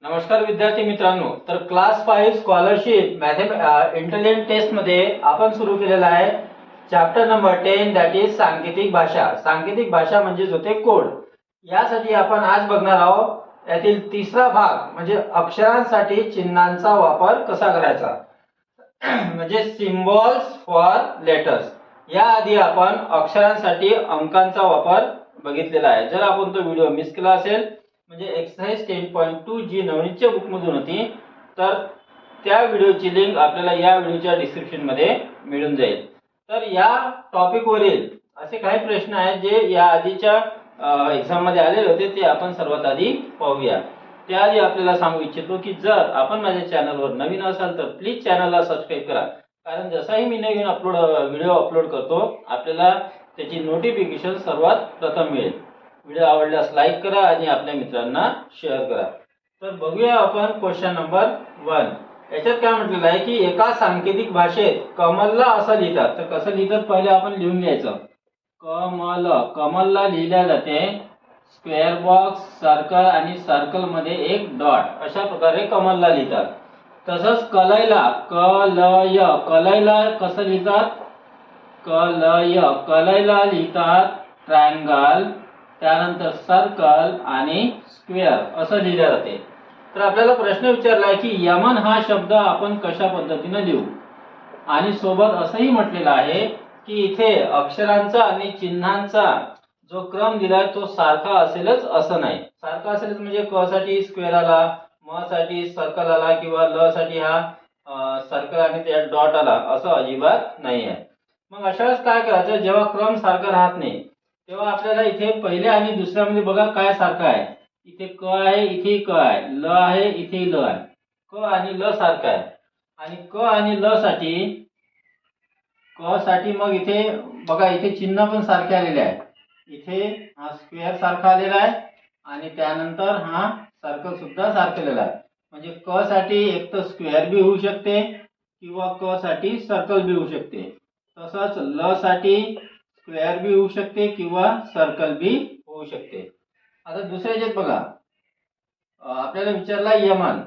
नमस्कार विद्यार्थी मित्रांनो, तर क्लास 5 स्कॉलरशिप इंटेलिजंट टेस्ट मध्ये आपण सुरू केलेला आहे चॅप्टर नंबर 10 दॅट इज सांकेतिक भाषा. सांकेतिक भाषा म्हणजे होते कोड. यासाठी आपण आज बघणार आहोत यातील तिसरा भाग म्हणजे अक्षरांसाठी चिन्हांचा वापर कसा करायचा म्हणजे सिम्बॉल्स फॉर लेटर्स. याआधी आपण अक्षरांसाठी अंकांचा वापर बघितलेला आहे. जर आपण तो व्हिडिओ मिस केला असेल म्हणजे एक्सरसाइज 10.2 जी नवनीतच्या बुक मधून होती तर त्या व्हिडिओची लिंक आपल्याला या व्हिडिओच्या डिस्क्रिप्शन मध्ये मिळून जाईल. तर या टॉपिक वरील असे काही प्रश्न आहेत जे या आधीच्या एक्झाम मध्ये आलेले होते ते आपण सर्वात आधी पाहूया. त्याआधी आपल्याला सांगू इच्छितो की जर आपण माझ्या चॅनलवर नवीन असाल तर प्लीज चॅनलला सबस्क्राईब करा, कारण जसाही मी नवीन व्हिडिओ अपलोड करतो आपल्याला त्याची नोटिफिकेशन सर्वात प्रथम मिळेल. व्हिडिओ आवडल्यास लाईक करा आणि आपल्या मित्रांना शेअर करा. तर बघूया आपण क्वेश्चन नंबर 1. याच्यात काय म्हटलेलं आहे की एका सांकेतिक भाषेत कमलला असं लिहितात. तर कसं लिहितात पहिले आपण लिहून घ्यायचं. कमलला लिहिल्या जाते स्क्वेअर बॉक्स, सर्कल आणि सर्कल मध्ये एक डॉट, अशा प्रकारे कमलला लिहितात. तसंच कलयला कलयला कसं लिहितात. कलयला लिहितात ट्रायंगल, त्यानंतर सर्कल आणि स्क्वेअर असं लिहिलं जाते. तर आपल्याला प्रश्न विचारला आहे की यमन हा शब्द आपण कशा पद्धतीने लिहू, आणि सोबत असंही म्हटलेलं आहे की इथे अक्षरांचा आणि चिन्हांचा जो क्रम दिलाय तो सारखा असेलच असं नाही. सारखा असेलच म्हणजे क साठी स्क्वेअर आला, म साठी सर्कल आला किंवा ल साठी हा सर्कल आणि त्या डॉट आला असं अजिबात नाही आहे. मग अशा वेळेस काय करायचं, जेव्हा क्रम सारखा राहत नाही तेव्हा आपल्याला इथे पहिल्या आणि दुसऱ्यामध्ये बघा काय सारखं आहे. इथे क आहे, इथे क आहे, ल आहे, इथे ल आहे. क आणि ल सारखं आहे. आणि क आणि ल साठी मग इथे बघा इथे चिन्ह पण सारखे आलेले आहे. इथे हा स्क्वेअर सारखा आलेला आहे आणि त्यानंतर हा सर्कल सुद्धा सारखेलेला आहे. म्हणजे क साठी एक तर स्क्वेअर बी होऊ शकते किंवा क साठी सर्कल बी होऊ शकते. तसंच ल साठी स्क्वेअर बी होऊ शकते किंवा सर्कल बी होऊ शकते. आता दुसऱ्या याच्यात बघा आपल्याला विचारला यमन.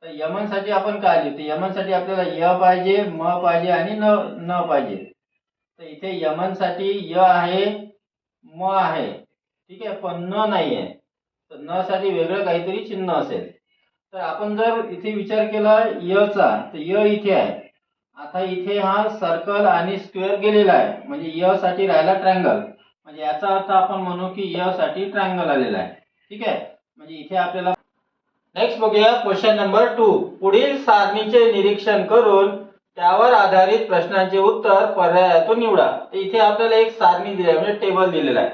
तर यमन साठी आपण काय लिहितो. यमन साठी आपल्याला य पाहिजे, म पाहिजे आणि न पाहिजे. तर इथे यमन साठी य आहे, म आहे, ठीक आहे, पण न नाही आहे. तर न साठी वेगळं काहीतरी चिन्ह असेल. तर आपण जर इथे विचार केला य चा तर य इथे आहे. आता इथे हा सर्कल आणि स्क्वेअर गेलेला आहे म्हणजे य साठी राहिला ट्रायंगल. म्हणजे याचा अर्थ आपण म्हणू की य साठी ट्रायंगल आलेला आहे. ठीक आहे, म्हणजे इथे आपल्याला नेक्स्ट बघूया क्वेश्चन नंबर 2. पुढील सारणीचे निरीक्षण करून त्यावर आधारित प्रश्नांचे उत्तर पर्यायातून निवडा. तर इथे आपल्याला एक सारणी दिली आहे म्हणजे टेबल दिलेला आहे.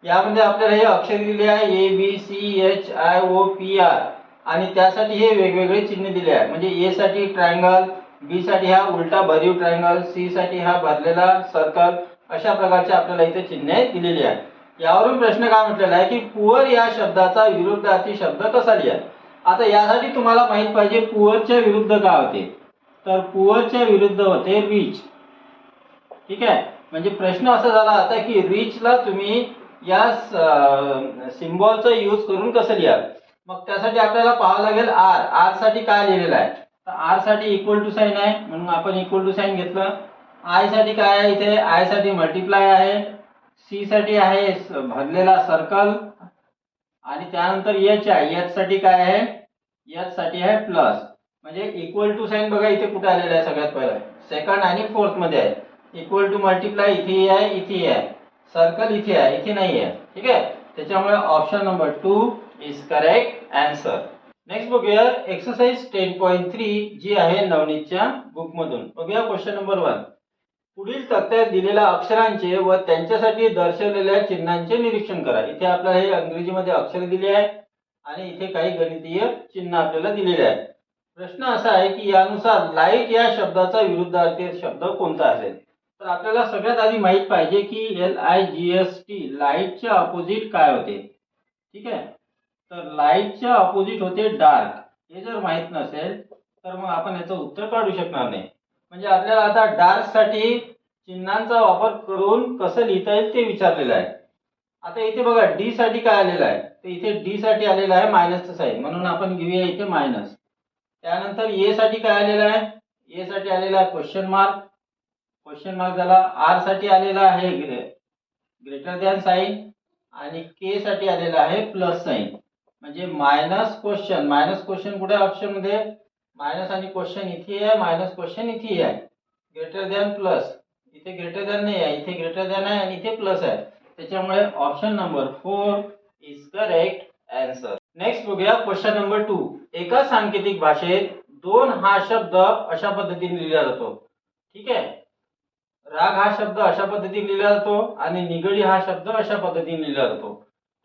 यामध्ये आपल्याला हे अक्षर दिले आहे A B C H I O P R आणि त्यासाठी हे वेगवेगळे चिन्ह दिले आहे. म्हणजे ए साठी ट्रायंगल, बी साठी हा उलटा भरीव ट्रायंगल, सी साठी हा भरलेला सर्कल, अशा प्रकारचे आपल्याला इथे चिन्हे दिलेली आहेत. यावरून प्रश्न काय म्हटलेला आहे की पुअर या शब्दाचा विरुद्धार्थी शब्द कसा लिहा. आता यासाठी तुम्हाला माहित पाहिजे पुअरच्या विरुद्ध काय होते. तर पुअरच्या विरुद्ध होते रिच. ठीक आहे, म्हणजे प्रश्न असा झाला आता की रिचला तुम्ही या सिम्बॉलचा यूज करून कसं लिहाल. मग त्यासाठी आपल्याला पाहावं लागेल आर साठी काय लिहिलेलं आहे. तर आर साठी इक्वल टू साइन आहे म्हणून आपण इक्वल टू साइन घेतलं. आय साठी काय आहे, इथे आय साठी मल्टिप्लाय आहे. सी साठी आहे भरलेला सर्कल आणि त्यानंतर एच आहे. एच साठी काय आहे, एच साठी आहे प्लस. म्हणजे इक्वल टू साइन बघा इथे कुठे आलेला आहे सगळ्यात पहिला सेकंड आणि फोर्थ मध्ये आहे. इक्वल टू मल्टिप्लाय इथे आहे, इथे आहे, सर्कल इथे आहे, इथे नाही आहे. ठीक आहे, त्याच्यामुळे option number 2 is correct answer. Next बघूया एक्सरसाइज 10.3 जी आहे नवनीतच्या बुक मधून. बघूया क्वेश्चन नंबर 1. पुढील तक्त्यात दिलेल्या अक्षरांचे व त्यांच्यासाठी दर्शवलेल्या चिन्हांचे निरीक्षण करा. इथे आपल्याला हे इंग्रजीमध्ये अक्षर दिले आहे आणि इथे काही गणितीय चिन्ह आपल्याला दिलेले आहेत. प्रश्न असा आहे की यानुसार लाईट या शब्दाचा विरुद्धार्थी शब्द कोणता असेल. तर आपल्याला सगळ्यात आधी माहित पाहिजे की LIGHT लाईटच्या अपोजिट काय होते. ठीक आहे, तर लाईटच्या अपोजिट होते डार्क. हे जर माहित नसेल तर मग आपण याचं उत्तर काढू शकणार नाही. म्हणजे आपल्याला आता डार्क साठी चिन्हांचा वापर करून कसं लिहिता येईल ते विचारलेलं आहे. आता इथे बघा डी साठी काय आलेलं आहे, तर इथे डी साठी आलेलं आहे मायनसचं साईन, म्हणून आपण घेऊया इथे मायनस. त्यानंतर ए साठी काय आलेलं आहे, ए साठी आलेला आहे क्वेश्चन मार्क. क्वेश्चन मार्क झाला. आर साठी आलेला आहे ग्रेटर दॅन साईन आणि के साठी आलेला आहे प्लस साईन. म्हणजे मायनस क्वेश्चन कुठे ऑप्शन मध्ये, मायनस आणि क्वेश्चन इथे आहे, मायनस क्वेश्चन इथे आहे. ग्रेटर दॅन प्लस, इथे ग्रेटर दॅन नाही आहे, इथे ग्रेटर दॅन आहे आणि इथे प्लस आहे. त्याच्यामुळे option number 4 is correct answer. Next बघूया क्वेश्चन नंबर 2. एका सांकेतिक भाषेत 2 हा शब्द अशा पद्धतीने लिहिला जातो. ठीक आहे. राग हा शब्द अशा पद्धतीने लिहिला जातो आणि निगडी हा शब्द अशा पद्धतीने लिहिला जातो.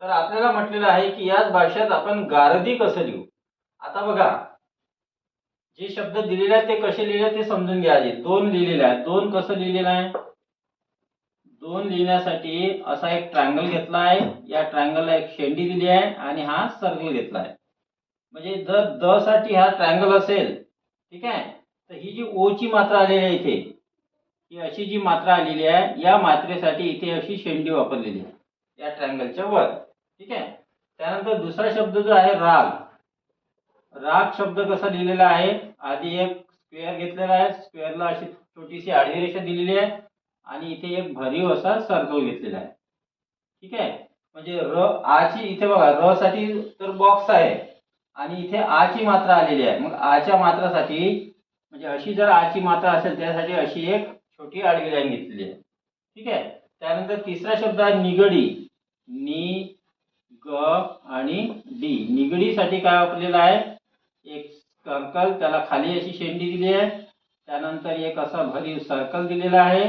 तर आपल्याला म्हटलेलं आहे की याच भाषेत आपण गारदी कसं लिहू. आता बघा जे शब्द दिलेले आहेत ते कसे लिहिले ते समजून घ्या आधी. 2 लिहिलेले आहेत. 2 कसं लिहिलेलं आहे, 2 लिहिण्यासाठी असा एक ट्रायंगल घेतला आहे, या ट्रायंगलला एक शेंडी दिली आहे आणि हा सर्कल घेतला आहे. म्हणजे जर द साठी हा ट्रायंगल असेल, ठीक आहे, तर ही जी ओ ची मात्रा आलेली आहे इथे, ही अशी जी मात्रा आलेली आहे, या मात्रेसाठी इथे अशी शेंडी वापरलेली आहे या ट्रायंगलच्या वर. ठीक आहे. त्यानंतर दुसरा शब्द जो आहे राग, राग शब्द कसा लिहिलेला आहे, आधी एक स्क्वेअर घेतलेला आहे, स्क्वेअरला अशी छोटीशी आडवी रेषा दिलेली आहे आणि इथे एक भरीव असा सर्कल घेतलेला आहे. ठीक आहे. म्हणजे आ ची इथे बघा र साठी तर बॉक्स आहे आणि इथे आ ची मात्रा आलेली आहे. मग आ च्या मात्रासाठी म्हणजे अशी जर आ ची मात्रा असेल त्यासाठी अशी एक छोटी आडवी लाईन घेतलेली आहे. ठीक आहे. त्यानंतर तिसरा शब्द आहे निगडी, नि ग आणि डी. निगडीसाठी काय वापरलेलं आहे, एक सर्कल, त्याला खाली अशी शेंडी दिली आहे, त्यानंतर एक असा भरीव सर्कल दिलेला आहे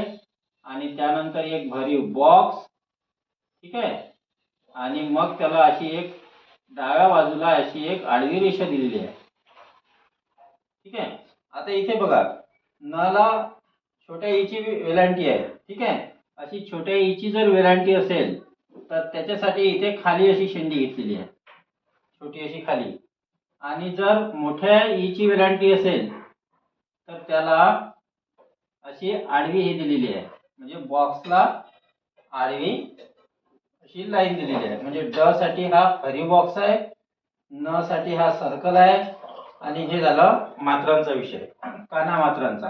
आणि त्यानंतर एक भरीव बॉक्स. ठीक आहे. आणि मग त्याला अशी एक डाव्या बाजूला अशी एक आडवी रेषा दिलेली आहे. ठीक आहे. आता इथे बघा न ला छोट्या ई ची वेलांटी आहे. ठीक आहे. अशी छोट्या ई ची जर वेलांटी असेल तर त्याच्यासाठी इथे खाली अशी शेंडी घेतलेली आहे, छोटी अशी खाली. आणि जर मोठ्या ई ची वेलांटी असेल तर त्याला अशी आडवी ही दिलेली आहे, म्हणजे बॉक्सला आडवी अशी लाईन दिलेली आहे. म्हणजे ड साठी हा भरीव बॉक्स आहे, न साठी हा सर्कल आहे आणि हे झालं मात्रांचा विषय, काना मात्रांचा.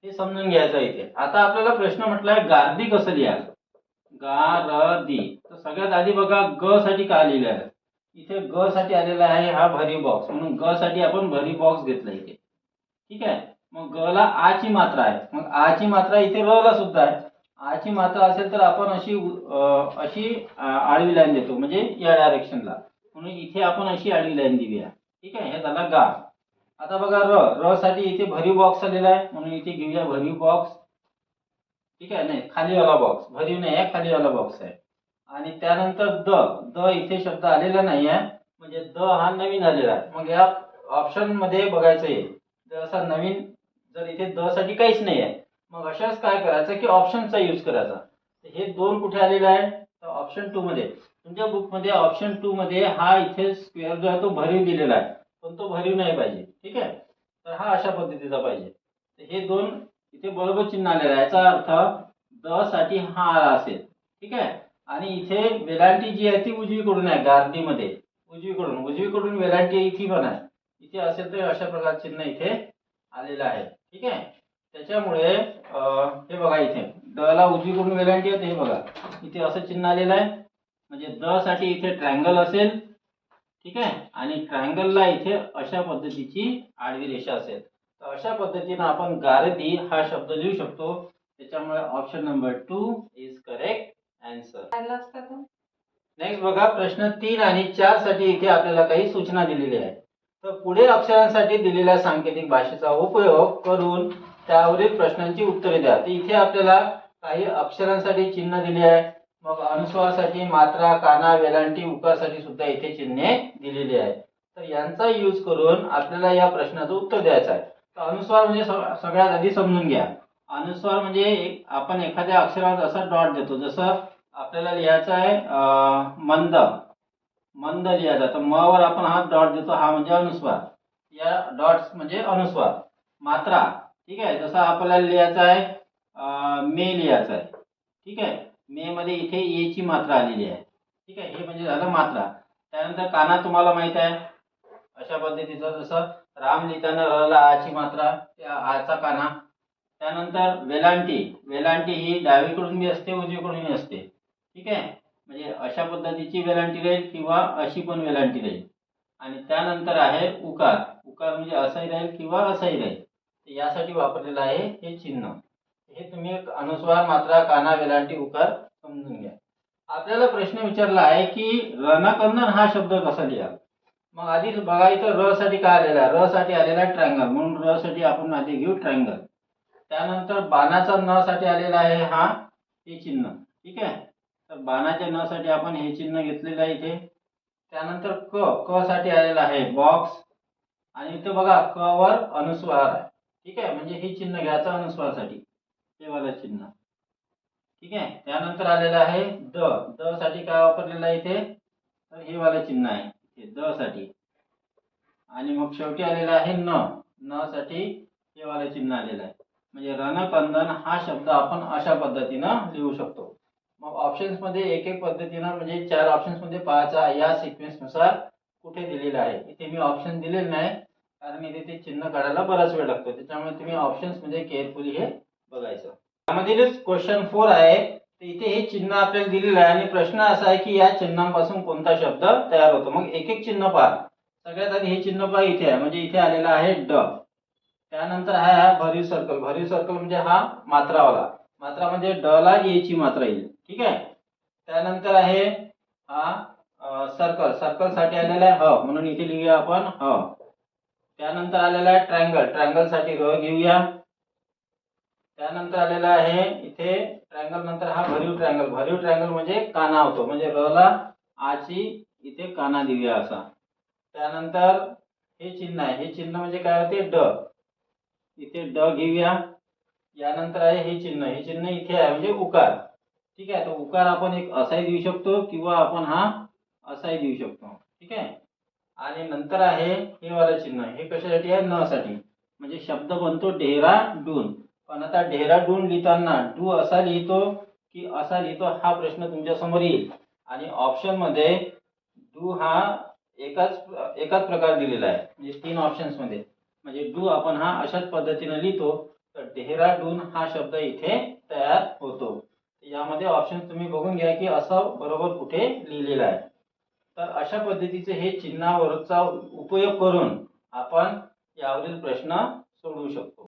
हे समजून घ्यायचं इथे. आता आपल्याला प्रश्न म्हटलाय गारदी कसं लिहाल, गारदी. तर सगळ्यात आधी बघा ग साठी काय लिहिलं आहे, इथे ग साठी आलेला आहे हा भरीव बॉक्स, म्हणून ग साठी आपण भरीव बॉक्स घेतला इथे. ठीक आहे. मग ग ला आ ची मात्रा आहे, मग आ ची मात्रा इथे र ला सुद्धा आहे. आ ची मात्रा असेल तर आपण अशी आडवी लाईन देतो, म्हणजे या डायरेक्शनला, म्हणून इथे आपण अशी आडवी लाईन देऊया. ठीक आहे. हे झाला गा. आता बघा र साठी इथे भरीव बॉक्स आलेला आहे, म्हणून इथे घेऊया भरीव बॉक्स. ठीक आहे. नाही, खालीवाला बॉक्स, भरीव नाही आहे, खालीवाला बॉक्स आहे. आणि त्यानंतर द इथे शब्द आलेला नाही आहे, म्हणजे द हा नवीन आलेला आहे. मग या ऑप्शन मध्ये बघायचं आहे, जर असा नवीन जर इथे द साठी काहीच नाही आहे, मग अशाच काय करायचं की ऑप्शनचा यूज करायचा. हे 2 कुठे आलेलं आहे, तर ऑप्शन 2 मध्ये. तुमच्या बुक मध्ये ऑप्शन 2 मध्ये हा इथे स्क्वेअर जो आहे तो भरीव दिलेला आहे, पण तो भरीव नाही पाहिजे. ठीक आहे. तर हा अशा पद्धतीचा पाहिजे. तर हे 2 इथे बरोबर चिन्ह आलेलं आहे, याचा अर्थ द साठी हा आला असेल. ठीक आहे. आणि इथे वेलांटी जी आहे ती उजवीकडून आहे, गारदीमध्ये उजवीकडून वेलांटी इथे पण आहे, इथे असेल तर अशा प्रकारचे चिन्ह इथे आलेलं आहे. ठीक आहे. त्याच्यामुळे हे बघा इथे ड ला उजवीकडून वेलांटी आहे, हे बघा इथे असं चिन्ह आलेलं आहे, म्हणजे द साठी इथे ट्रायंगल असेल. ठीक आहे. आणि ट्रायंगलला इथे अशा पद्धतीची आडवी रेषा असेल. तर अशा पद्धतीने आपण गारदी हा शब्द लिहू शकतो. त्याच्यामुळे option number 2 is correct answer. Next बघा प्रश्न 3 आणि 4 साठी इथे आपल्याला काही सूचना दिलेल्या आहेत. तर पुढे अक्षरांसाठी दिलेल्या सांकेतिक भाषेचा उपयोग करून त्यावरील प्रश्नांची उत्तरे द्या. तर इथे आपल्याला काही अक्षरांसाठी चिन्ह दिले आहे, मग अनुस्वारासाठी मात्रा, काना, वेलांटी, उकारसाठी सुद्धा इथे चिन्हे दिलेली आहेत. तर यांचा यूज करून आपल्याला या प्रश्नाचं उत्तर द्यायचं आहे. तर अनुस्वार म्हणजे सगळ्यात आधी समजून घ्या. अनुस्वार म्हणजे आपण एखाद्या अक्षरावर असा डॉट देतो, जसं आपल्याला लिहायचं आहे मंद लिहायचा, तर म वर आपण हा डॉट देतो, हा म्हणजे अनुस्वार. या डॉट्स म्हणजे अनुस्वार. मात्रा, ठीक आहे, जसं आपल्याला लिहायचं आहे मे लिहायचं आहे. ठीक आहे. मे मध्ये इथे ए ची मात्रा आलेली आहे. ठीक आहे, हे म्हणजे झालं मात्रा. त्यानंतर काना तुम्हाला माहित आहे अशा पद्धतीचं, जसं राम लिहिताना र ला आ ची मात्रा, त्या आचा काना. त्यानंतर वेलांटी, वेलांटी ही डावीकडून बी असते उजवीकडूनही असते. ठीक आहे, म्हणजे अशा पद्धतीची वेलांटी राहील किंवा अशी पण वेलांटी राहील. आणि त्यानंतर आहे उकार, उकार म्हणजे असाही राहील किंवा असाही राहील. यासाठी वापरलेलं आहे हे चिन्ह. हे तुम्ही एक अनुस्वार, मात्रा, काना, वेलांटी, उकार समजून घ्या. आपल्याला प्रश्न विचारला आहे की रणकंदन हा शब्द कसा लिहा. मग आधी बघा इथं र साठी काय आलेला आहे, र साठी आलेला आहे ट्रायंगल, म्हणून र साठी आपण आधी घेऊ ट्रायंगल. त्यानंतर बाणाचा न साठी आलेला आहे हा हे चिन्ह. ठीक आहे, तर बाणाच्या न साठी आपण हे चिन्ह घेतलेलं आहे इथे. त्यानंतर क, क साठी आलेला आहे बॉक्स. आणि इथं बघा क वर अनुस्वार आहे. ठीक आहे, म्हणजे हे चिन्ह घ्यायचं अनुस्वारसाठी, हे वाला चिन्ह. ठीक आहे, त्यानंतर आलेलं आहे द, द साठी काय वापरलेलं आहे इथे, तर हे वाला चिन्ह आहे इथे द साठी. आणि मग शेवटी आलेला आहे न, न साठी हे वाला चिन्ह आलेलं आहे. म्हणजे रणकंदन हा शब्द आपण अशा पद्धतीनं लिहू शकतो. मग ऑप्शन्स मध्ये एक एक पद्धतीनं, म्हणजे 4 ऑप्शन्स मध्ये पाहायचा या सिक्वेन्स नुसार कुठे दिलेलं आहे. इथे मी ऑप्शन दिलेले नाही, कारण इथे ते चिन्ह काढायला बराच वेळ लागतो. त्याच्यामुळे तुम्ही ऑप्शन्स मध्ये केअरफुली हे बघायचं. यामधीलच क्वेश्चन 4 आहे. तर इथे हे चिन्ह आपल्याला दिलेलं आहे आणि प्रश्न असा आहे की या चिन्हांपासून कोणता शब्द तयार होतो. मग एक एक चिन्ह पहा. सगळ्यात आधी हे चिन्ह पहा इथे आहे, म्हणजे इथे आलेला आहे ड. त्यानंतर हा भरीव सर्कल, भरीव सर्कल म्हणजे हा मात्रावाला, मात्रा म्हणजे ड ला ए ची मात्रा येईल. ठीक आहे, त्यानंतर आहे हा सर्कल, सर्कल साठी आलेला आहे ह, म्हणून इथे लिहूया आपण ह. त्यानंतर आलेला आहे ट्रायंगल, ट्रायंगल साठी र घेऊया. त्यानंतर आलेला आहे इथे ट्रायंगल नंतर हा भरीव ट्रायंगल, भरीव ट्रायंगल म्हणजे काना होतो, म्हणजे र ला आ ची इथे काना देऊया असा. त्यानंतर हे चिन्ह आहे, हे चिन्ह म्हणजे काय होते ड, इथे ड घेऊया. यानंतर आहे हे चिन्ह, हे चिन्ह इथे आहे म्हणजे उकार. ठीक आहे, तर उकार आपण एक असाही देऊ शकतो किंवा आपण हा असाही देऊ शकतो. ठीक आहे, आणि नंतर आहे हे वाला चिन्ह, हे कशासाठी आहे न साठी, म्हणजे शब्द बनतो डेहराडून. पण आता डेहराडून लिहिताना डू असा लिहितो की असा लिहितो हा प्रश्न तुमच्या समोर येईल. आणि ऑप्शन मध्ये डू हा एकाच प्रकार दिलेला आहे, म्हणजे 3 ऑप्शन्स मध्ये, म्हणजे डू आपण हा अशाच पद्धतीने लिहितो. तर डेहराडून हा शब्द इथे तयार होतो. यामध्ये ऑप्शन तुम्ही बघून घ्या की असं बरोबर कुठे लिहिलेलं आहे. तर अशा पद्धतीचे हे चिन्हावरचा उपयोग करून आपण यावरील प्रश्न सोडवू शकतो.